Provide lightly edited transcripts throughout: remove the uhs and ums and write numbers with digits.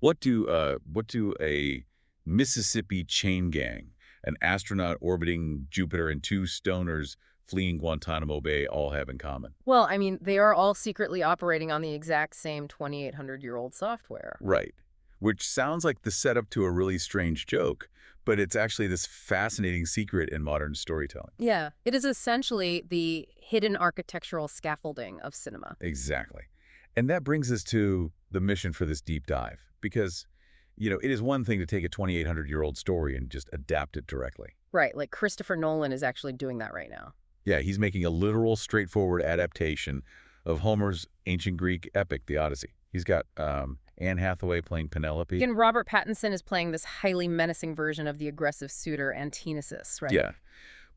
What do a Mississippi chain gang, an astronaut orbiting Jupiter, and two stoners fleeing Guantanamo Bay all have in common? Well, I mean, they are all secretly operating on the exact same 2,800-year-old software. Right. Which sounds like the setup to a really strange joke, but it's actually this fascinating secret in modern storytelling. Yeah, it is essentially the hidden architectural scaffolding of cinema. Exactly. And that brings us to the mission for this deep dive, because, it is one thing to take a 2,800-year-old story and just adapt it directly. Right, like Christopher Nolan is actually doing that right now. Yeah, he's making a literal, straightforward adaptation of Homer's ancient Greek epic, the Odyssey. He's got Anne Hathaway playing Penelope. And Robert Pattinson is playing this highly menacing version of the aggressive suitor Antinesis, right? Yeah.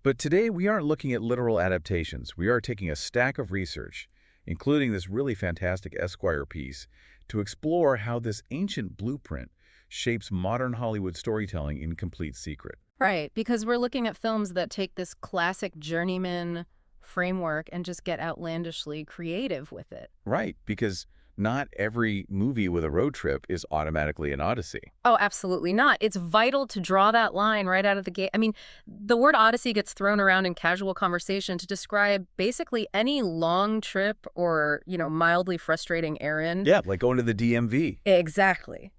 But today we aren't looking at literal adaptations. We are taking a stack of research, including this really fantastic Esquire piece, to explore how this ancient blueprint shapes modern Hollywood storytelling in complete secret. Right, because we're looking at films that take this classic journeyman framework and just get outlandishly creative with it. Right, because not every movie with a road trip is automatically an Odyssey. Oh, absolutely not. It's vital to draw that line right out of the gate. I mean, the word Odyssey gets thrown around in casual conversation to describe basically any long trip or, mildly frustrating errand. Yeah, like going to the DMV. Exactly.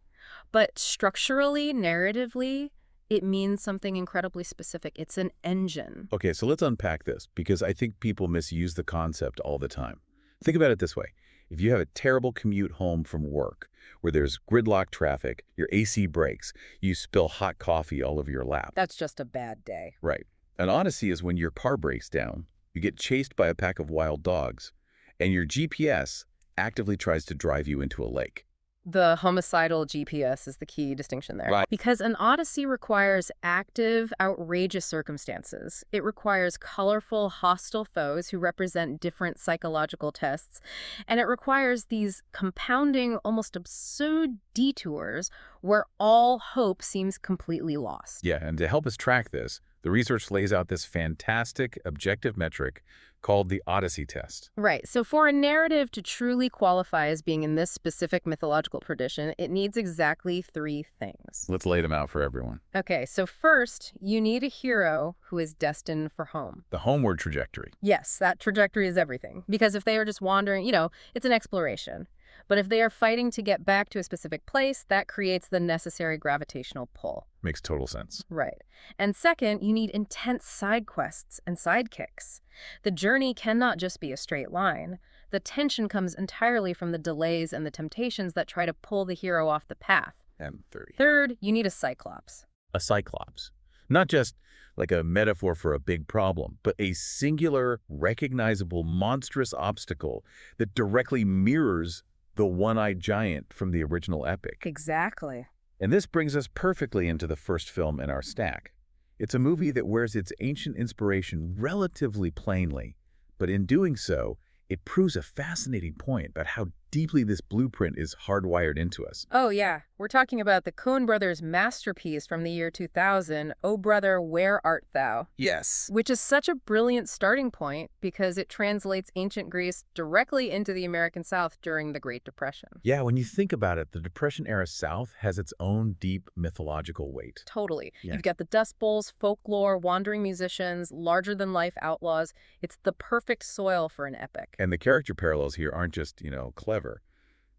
But structurally, narratively, it means something incredibly specific. It's an engine. Okay, so let's unpack this, because I think people misuse the concept all the time. Think about it this way. If you have a terrible commute home from work, where there's gridlock traffic, your AC breaks, you spill hot coffee all over your lap. That's just a bad day. Right. An Odyssey is when your car breaks down, you get chased by a pack of wild dogs, and your GPS actively tries to drive you into a lake. The homicidal GPS is the key distinction there. Right. Because an Odyssey requires active, outrageous circumstances. It requires colorful, hostile foes who represent different psychological tests. And it requires these compounding, almost absurd detours where all hope seems completely lost. Yeah, and to help us track this, the research lays out this fantastic objective metric called the Odyssey test. Right. So for a narrative to truly qualify as being in this specific mythological tradition, it needs exactly 3 things. Let's lay them out for everyone. Okay, so first, you need a hero who is destined for home. The homeward trajectory. Yes, that trajectory is everything. Because if they are just wandering, it's an exploration. But if they are fighting to get back to a specific place, that creates the necessary gravitational pull. Makes total sense. Right. And second, you need intense side quests and sidekicks. The journey cannot just be a straight line. The tension comes entirely from the delays and the temptations that try to pull the hero off the path. M30. Third, you need a cyclops. A cyclops. Not just like a metaphor for a big problem, but a singular, recognizable, monstrous obstacle that directly mirrors the one-eyed giant from the original epic. Exactly. And this brings us perfectly into the first film in our stack. It's a movie that wears its ancient inspiration relatively plainly, but in doing so, it proves a fascinating point about how deeply this blueprint is hardwired into us. Oh, yeah. We're talking about the Coen brothers' masterpiece from the year 2000, O Brother, Where Art Thou? Yes. Which is such a brilliant starting point because it translates ancient Greece directly into the American South during the Great Depression. Yeah, when you think about it, the Depression-era South has its own deep mythological weight. Totally. Yeah. You've got the Dust Bowls, folklore, wandering musicians, larger-than-life outlaws. It's the perfect soil for an epic. And the character parallels here aren't just, clever.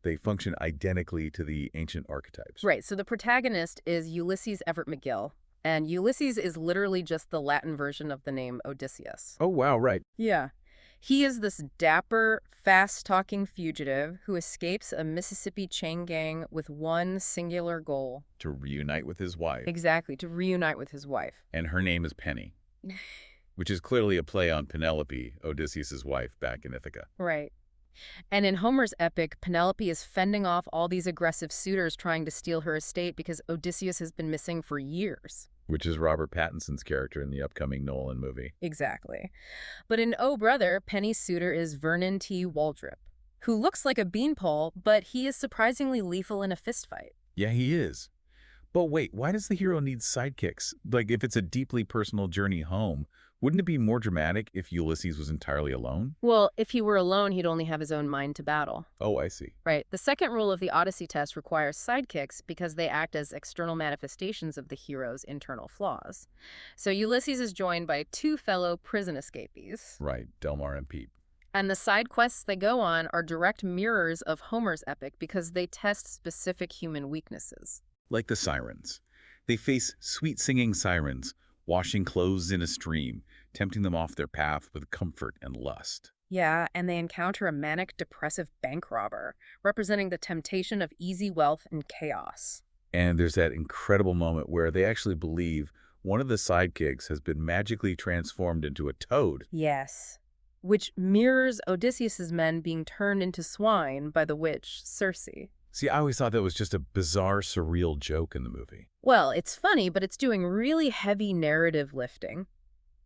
They function identically to the ancient archetypes. Right. So the protagonist is Ulysses Everett McGill. And Ulysses is literally just the Latin version of the name Odysseus. Oh, wow, right. Yeah. He is this dapper, fast-talking fugitive who escapes a Mississippi chain gang with one singular goal. To reunite with his wife. Exactly, to reunite with his wife. And her name is Penny, which is clearly a play on Penelope, Odysseus' wife, back in Ithaca. Right. And in Homer's epic, Penelope is fending off all these aggressive suitors trying to steal her estate because Odysseus has been missing for years. Which is Robert Pattinson's character in the upcoming Nolan movie. Exactly. But in Oh Brother, Penny's suitor is Vernon T. Waldrop, who looks like a beanpole, but he is surprisingly lethal in a fistfight. Yeah, he is. But wait, why does the hero need sidekicks? Like, if it's a deeply personal journey home, Wouldn't it be more dramatic if Ulysses was entirely alone? Well, if he were alone, he'd only have his own mind to battle. Oh, I see. Right. The second rule of the Odyssey test requires sidekicks because they act as external manifestations of the hero's internal flaws. So Ulysses is joined by two fellow prison escapees. Right, Delmar and Pete. And the side quests they go on are direct mirrors of Homer's epic because they test specific human weaknesses. Like the sirens. They face sweet-singing sirens, washing clothes in a stream, tempting them off their path with comfort and lust. Yeah, and they encounter a manic, depressive bank robber, representing the temptation of easy wealth and chaos. And there's that incredible moment where they actually believe one of the sidekicks has been magically transformed into a toad. Yes, which mirrors Odysseus's men being turned into swine by the witch Circe. See, I always thought that was just a bizarre, surreal joke in the movie. Well, it's funny, but it's doing really heavy narrative lifting.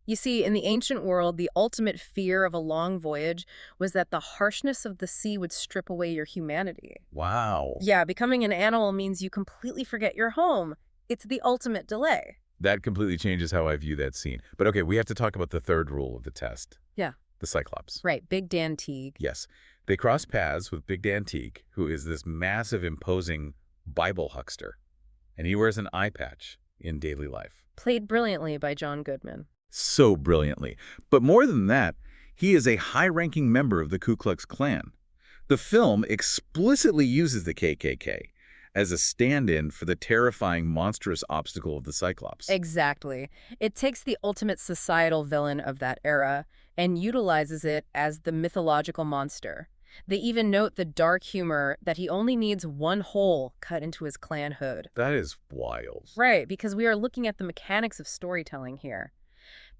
You see, in the ancient world, the ultimate fear of a long voyage was that the harshness of the sea would strip away your humanity. Wow. Yeah, becoming an animal means you completely forget your home. It's the ultimate delay. That completely changes how I view that scene. But okay, we have to talk about the third rule of the test. Yeah. The Cyclops. Right, Big Dan Teague. Yes. They cross paths with Big Dan Teague, who is this massive, imposing Bible huckster. And he wears an eye patch in daily life. Played brilliantly by John Goodman. So brilliantly. But more than that, he is a high-ranking member of the Ku Klux Klan. The film explicitly uses the KKK as a stand-in for the terrifying, monstrous obstacle of the Cyclops. Exactly. It takes the ultimate societal villain of that era and utilizes it as the mythological monster. They even note the dark humor that he only needs one hole cut into his Klan hood. That is wild. Right, because we are looking at the mechanics of storytelling here.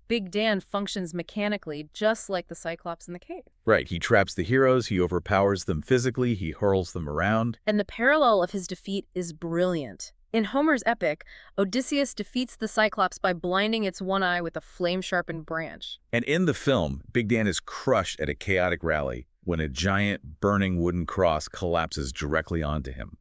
Big Dan functions mechanically just like the Cyclops in the cave. Right, he traps the heroes, he overpowers them physically, he hurls them around. And the parallel of his defeat is brilliant. In Homer's epic, Odysseus defeats the Cyclops by blinding its one eye with a flame-sharpened branch. And in the film, Big Dan is crushed at a chaotic rally when a giant, burning wooden cross collapses directly onto him.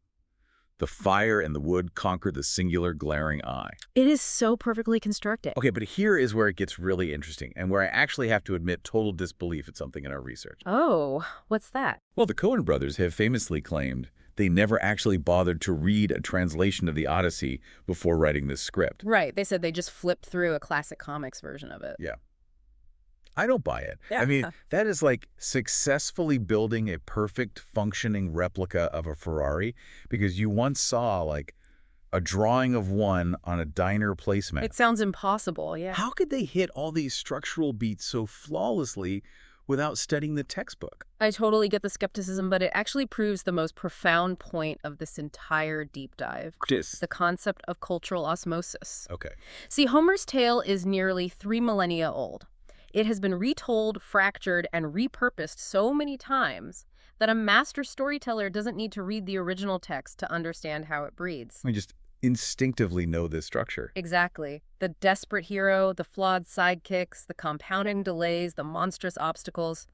The fire and the wood conquer the singular glaring eye. It is so perfectly constructed. Okay, but here is where it gets really interesting and where I actually have to admit total disbelief at something in our research. Oh, what's that? Well, the Coen brothers have famously claimed they never actually bothered to read a translation of the Odyssey before writing this script. Right, they said they just flipped through a classic comics version of it. Yeah. I don't buy it. Yeah. I mean, that is like successfully building a perfect functioning replica of a Ferrari because you once saw like a drawing of one on a diner placemat. It sounds impossible, yeah. How could they hit all these structural beats so flawlessly without studying the textbook? I totally get the skepticism, but it actually proves the most profound point of this entire deep dive. The concept of cultural osmosis. Okay. See, Homer's tale is nearly 3 millennia old. It has been retold, fractured, and repurposed so many times that a master storyteller doesn't need to read the original text to understand how it breathes. We just instinctively know this structure. Exactly. The desperate hero, the flawed sidekicks, the compounding delays, the monstrous obstacles.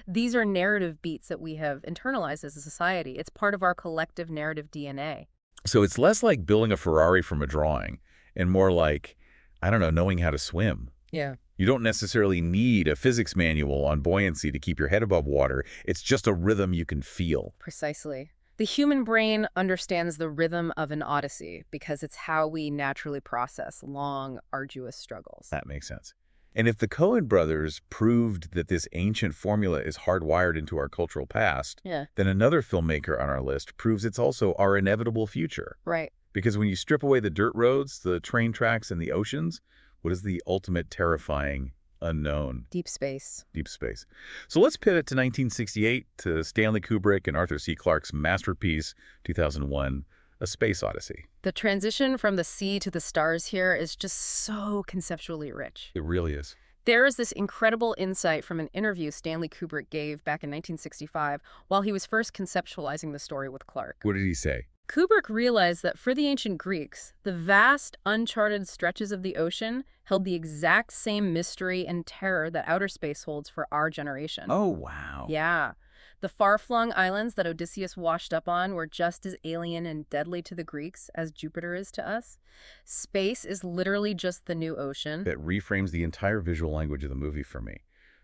These are narrative beats that we have internalized as a society. It's part of our collective narrative DNA. So it's less like building a Ferrari from a drawing and more like, I don't know, knowing how to swim. Yeah. You don't necessarily need a physics manual on buoyancy to keep your head above water. It's just a rhythm you can feel. Precisely. The human brain understands the rhythm of an odyssey because it's how we naturally process long, arduous struggles. That makes sense. And if the Coen brothers proved that this ancient formula is hardwired into our cultural past, then another filmmaker on our list proves it's also our inevitable future. Right. Because when you strip away the dirt roads, the train tracks, and the oceans, what is the ultimate terrifying unknown? Deep space. Deep space. So let's pivot to 1968 to Stanley Kubrick and Arthur C. Clarke's masterpiece, 2001, A Space Odyssey. The transition from the sea to the stars here is just so conceptually rich. It really is. There is this incredible insight from an interview Stanley Kubrick gave back in 1965 while he was first conceptualizing the story with Clarke. What did he say? Kubrick realized that for the ancient Greeks, the vast, uncharted stretches of the ocean held the exact same mystery and terror that outer space holds for our generation. Oh, wow. Yeah. The far-flung islands that Odysseus washed up on were just as alien and deadly to the Greeks as Jupiter is to us. Space is literally just the new ocean. That reframes the entire visual language of the movie for me.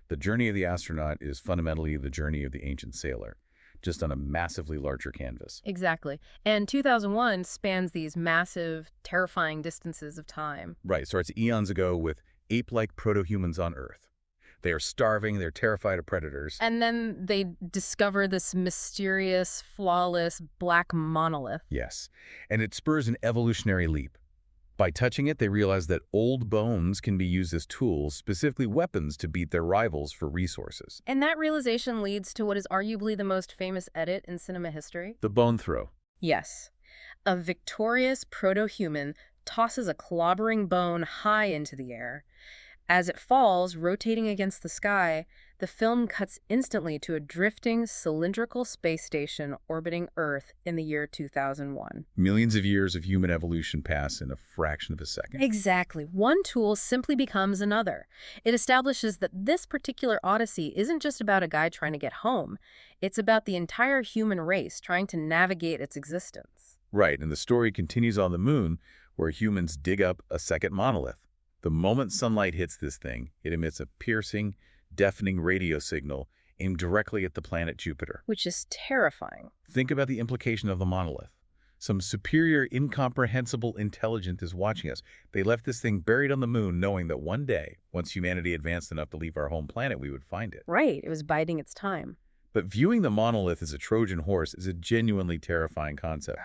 The journey of the astronaut is fundamentally the journey of the ancient sailor, just on a massively larger canvas. Exactly. And 2001 spans these massive, terrifying distances of time. Right, starts eons ago with ape-like proto-humans on Earth. They are starving, they're terrified of predators. And then they discover this mysterious, flawless, black monolith. Yes, and it spurs an evolutionary leap. By touching it, they realize that old bones can be used as tools, specifically weapons, to beat their rivals for resources. And that realization leads to what is arguably the most famous edit in cinema history. The bone throw. Yes. A victorious proto-human tosses a clobbering bone high into the air. As it falls, rotating against the sky, the film cuts instantly to a drifting, cylindrical space station orbiting Earth in the year 2001. Millions of years of human evolution pass in a fraction of a second. Exactly. One tool simply becomes another. It establishes that this particular odyssey isn't just about a guy trying to get home. It's about the entire human race trying to navigate its existence. Right, and the story continues on the moon, where humans dig up a second monolith. The moment sunlight hits this thing, it emits a piercing, deafening radio signal aimed directly at the planet Jupiter. Which is terrifying. Think about the implication of the monolith. Some superior, incomprehensible intelligence is watching us. They left this thing buried on the moon, knowing that one day, once humanity advanced enough to leave our home planet, we would find it. Right, it was biding its time. But viewing the monolith as a Trojan horse is a genuinely terrifying concept.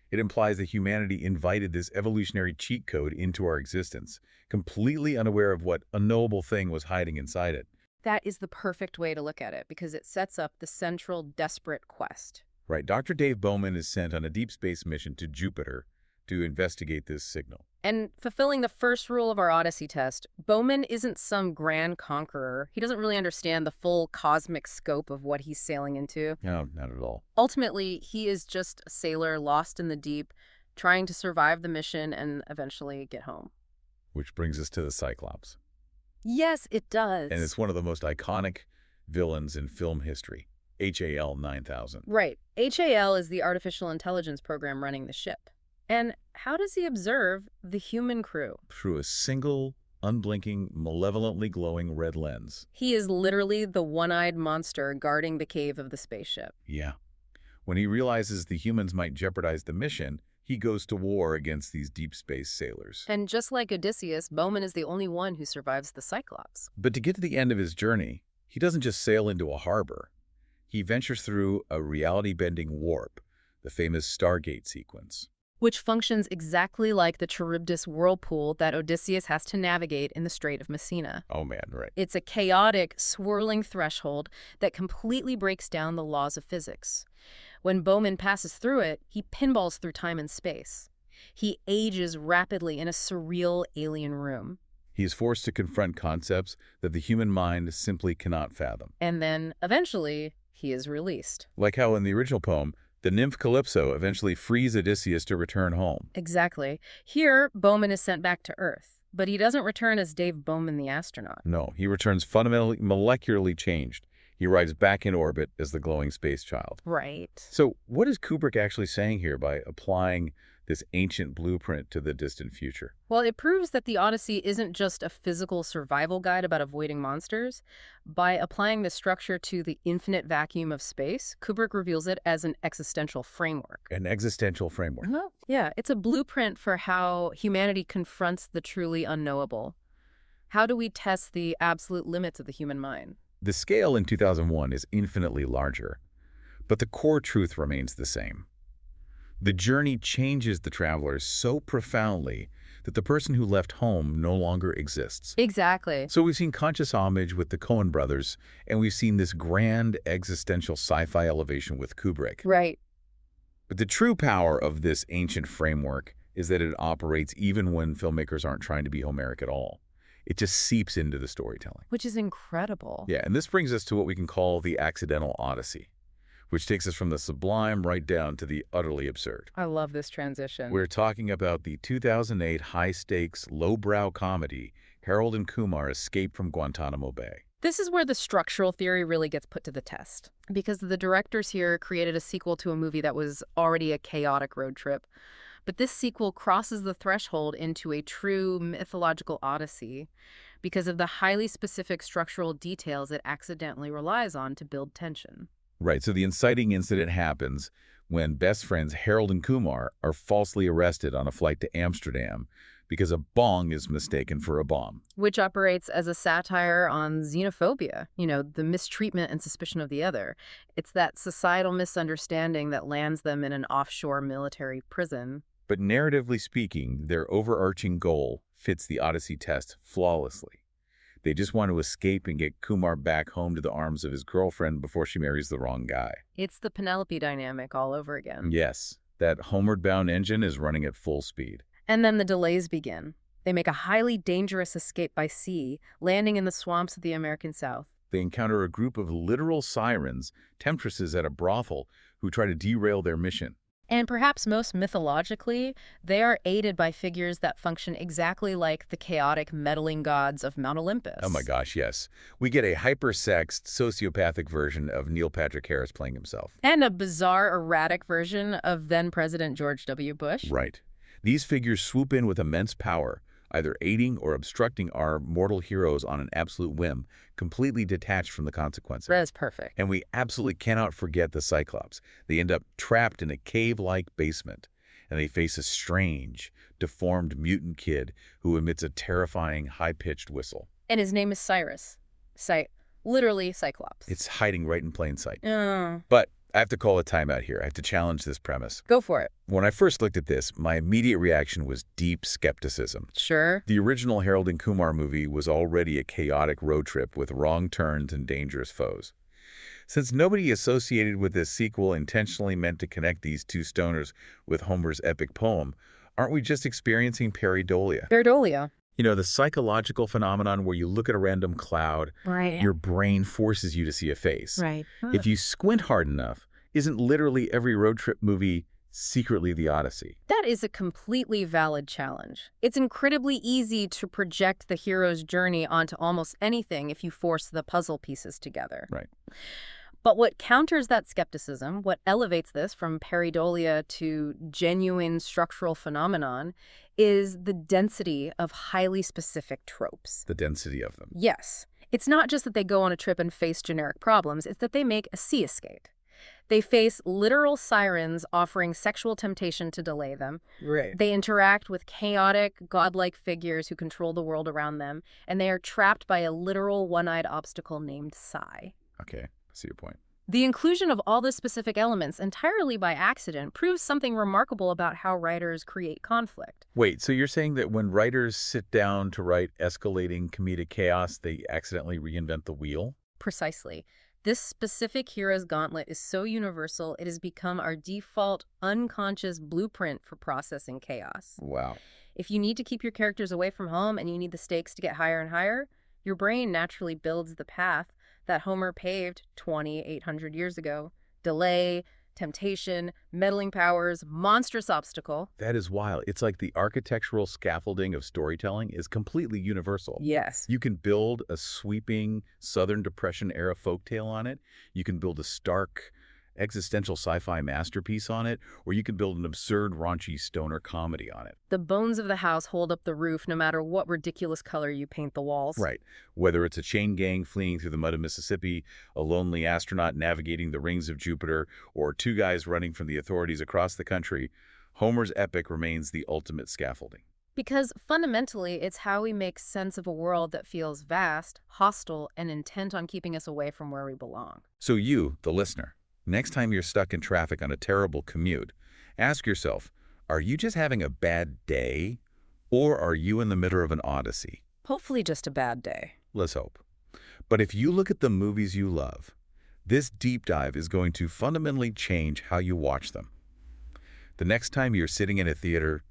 It implies that humanity invited this evolutionary cheat code into our existence, completely unaware of what unknowable thing was hiding inside it. That is the perfect way to look at it, because it sets up the central, desperate quest. Right, Dr. Dave Bowman is sent on a deep space mission to Jupiter to investigate this signal. And fulfilling the first rule of our Odyssey test, Bowman isn't some grand conqueror. He doesn't really understand the full cosmic scope of what he's sailing into. No, not at all. Ultimately, he is just a sailor lost in the deep, trying to survive the mission and eventually get home. Which brings us to the Cyclops. Yes, it does. And it's one of the most iconic villains in film history, HAL 9000. Right. HAL is the artificial intelligence program running the ship. And how does he observe the human crew? Through a single, unblinking, malevolently glowing red lens. He is literally the one-eyed monster guarding the cave of the spaceship. Yeah. When he realizes the humans might jeopardize the mission, he goes to war against these deep space sailors. And just like Odysseus, Bowman is the only one who survives the Cyclops. But to get to the end of his journey, he doesn't just sail into a harbor. He ventures through a reality-bending warp, the famous Stargate sequence. Which functions exactly like the Charybdis whirlpool that Odysseus has to navigate in the Strait of Messina. Oh man, right. It's a chaotic, swirling threshold that completely breaks down the laws of physics. When Bowman passes through it, he pinballs through time and space. He ages rapidly in a surreal alien room. He is forced to confront concepts that the human mind simply cannot fathom. And then, eventually, he is released. Like how in the original poem, the nymph Calypso eventually frees Odysseus to return home. Exactly. Here, Bowman is sent back to Earth, but he doesn't return as Dave Bowman the astronaut. No, he returns fundamentally, molecularly changed. He arrives back in orbit as the glowing space child. Right. So what is Kubrick actually saying here by applying this ancient blueprint to the distant future? Well, it proves that the Odyssey isn't just a physical survival guide about avoiding monsters. By applying the structure to the infinite vacuum of space, Kubrick reveals it as an existential framework. An existential framework. Yeah, it's a blueprint for how humanity confronts the truly unknowable. How do we test the absolute limits of the human mind? The scale in 2001 is infinitely larger, but the core truth remains the same. The journey changes the travelers so profoundly that the person who left home no longer exists. Exactly. So we've seen conscious homage with the Coen brothers, and we've seen this grand existential sci-fi elevation with Kubrick. Right. But the true power of this ancient framework is that it operates even when filmmakers aren't trying to be Homeric at all. It just seeps into the storytelling. Which is incredible. Yeah, and this brings us to what we can call the accidental Odyssey, which takes us from the sublime right down to the utterly absurd. I love this transition. We're talking about the 2008 high-stakes, lowbrow comedy, Harold and Kumar Escape from Guantanamo Bay. This is where the structural theory really gets put to the test, because the directors here created a sequel to a movie that was already a chaotic road trip. But this sequel crosses the threshold into a true mythological odyssey because of the highly specific structural details it accidentally relies on to build tension. Right, so the inciting incident happens when best friends Harold and Kumar are falsely arrested on a flight to Amsterdam because a bong is mistaken for a bomb. Which operates as a satire on xenophobia, the mistreatment and suspicion of the other. It's that societal misunderstanding that lands them in an offshore military prison. But narratively speaking, their overarching goal fits the Odyssey test flawlessly. They just want to escape and get Kumar back home to the arms of his girlfriend before she marries the wrong guy. It's the Penelope dynamic all over again. Yes, that homeward-bound engine is running at full speed. And then the delays begin. They make a highly dangerous escape by sea, landing in the swamps of the American South. They encounter a group of literal sirens, temptresses at a brothel, who try to derail their mission. And perhaps most mythologically, they are aided by figures that function exactly like the chaotic, meddling gods of Mount Olympus. Oh my gosh, yes. We get a hyper-sexed, sociopathic version of Neil Patrick Harris playing himself. And a bizarre, erratic version of then-President George W. Bush. Right. These figures swoop in with immense power, either aiding or obstructing our mortal heroes on an absolute whim, completely detached from the consequences. That is perfect. And we absolutely cannot forget the Cyclops. They end up trapped in a cave-like basement, and they face a strange, deformed mutant kid who emits a terrifying, high-pitched whistle. And his name is Cyrus. Literally Cyclops. It's hiding right in plain sight. Oh. But I have to call a timeout here. I have to challenge this premise. Go for it. When I first looked at this, my immediate reaction was deep skepticism. Sure. The original Harold and Kumar movie was already a chaotic road trip with wrong turns and dangerous foes. Since nobody associated with this sequel intentionally meant to connect these two stoners with Homer's epic poem, aren't we just experiencing pareidolia? Pareidolia. The psychological phenomenon where you look at a random cloud, Right. your brain forces you to see a face. Right. If you squint hard enough, isn't literally every road trip movie secretly the Odyssey? That is a completely valid challenge. It's incredibly easy to project the hero's journey onto almost anything if you force the puzzle pieces together. Right. But what counters that skepticism, what elevates this from pareidolia to genuine structural phenomenon, is the density of highly specific tropes. The density of them. Yes. It's not just that they go on a trip and face generic problems, it's that they make a sea escape. They face literal sirens offering sexual temptation to delay them. Right. They interact with chaotic, godlike figures who control the world around them, and they are trapped by a literal one-eyed obstacle named Psy. Okay, I see your point. The inclusion of all the specific elements entirely by accident proves something remarkable about how writers create conflict. Wait, so you're saying that when writers sit down to write escalating comedic chaos, they accidentally reinvent the wheel? Precisely. This specific hero's gauntlet is so universal, it has become our default, unconscious blueprint for processing chaos. Wow. If you need to keep your characters away from home and you need the stakes to get higher and higher, your brain naturally builds the path that Homer paved 2,800 years ago. Delay, temptation, meddling powers, monstrous obstacle. That is wild. It's like the architectural scaffolding of storytelling is completely universal. Yes. You can build a sweeping Southern Depression-era folktale on it. You can build a stark existential sci-fi masterpiece on it, or you can build an absurd, raunchy stoner comedy on it. The bones of the house hold up the roof no matter what ridiculous color you paint the walls. Right. Whether it's a chain gang fleeing through the mud of Mississippi, a lonely astronaut navigating the rings of Jupiter, or two guys running from the authorities across the country, Homer's epic remains the ultimate scaffolding. Because fundamentally, it's how we make sense of a world that feels vast, hostile, and intent on keeping us away from where we belong. So you, the listener, next time you're stuck in traffic on a terrible commute, ask yourself, are you just having a bad day, or are you in the middle of an odyssey? Hopefully just a bad day. Let's hope. But if you look at the movies you love, this deep dive is going to fundamentally change how you watch them. The next time you're sitting in a theater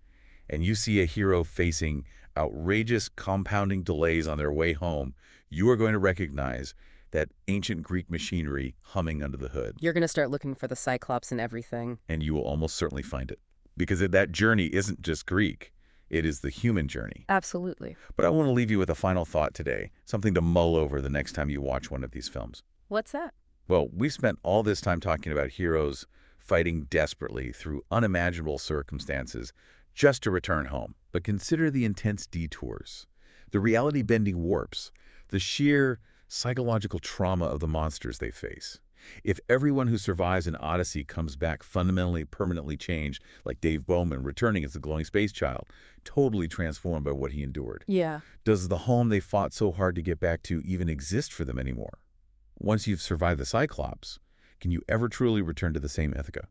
and you see a hero facing outrageous compounding delays on their way home, you are going to recognize that ancient Greek machinery humming under the hood. You're going to start looking for the Cyclops in everything. And you will almost certainly find it. Because that journey isn't just Greek. It is the human journey. Absolutely. But I want to leave you with a final thought today, something to mull over the next time you watch one of these films. What's that? Well, we spent all this time talking about heroes fighting desperately through unimaginable circumstances just to return home. But consider the intense detours, the reality-bending warps, the sheer psychological trauma of the monsters they face. If everyone who survives an Odyssey comes back fundamentally, permanently changed, like Dave Bowman returning as the glowing space child, totally transformed by what he endured, Yeah. does the home they fought so hard to get back to even exist for them anymore? Once you've survived the Cyclops, can you ever truly return to the same Ithaca?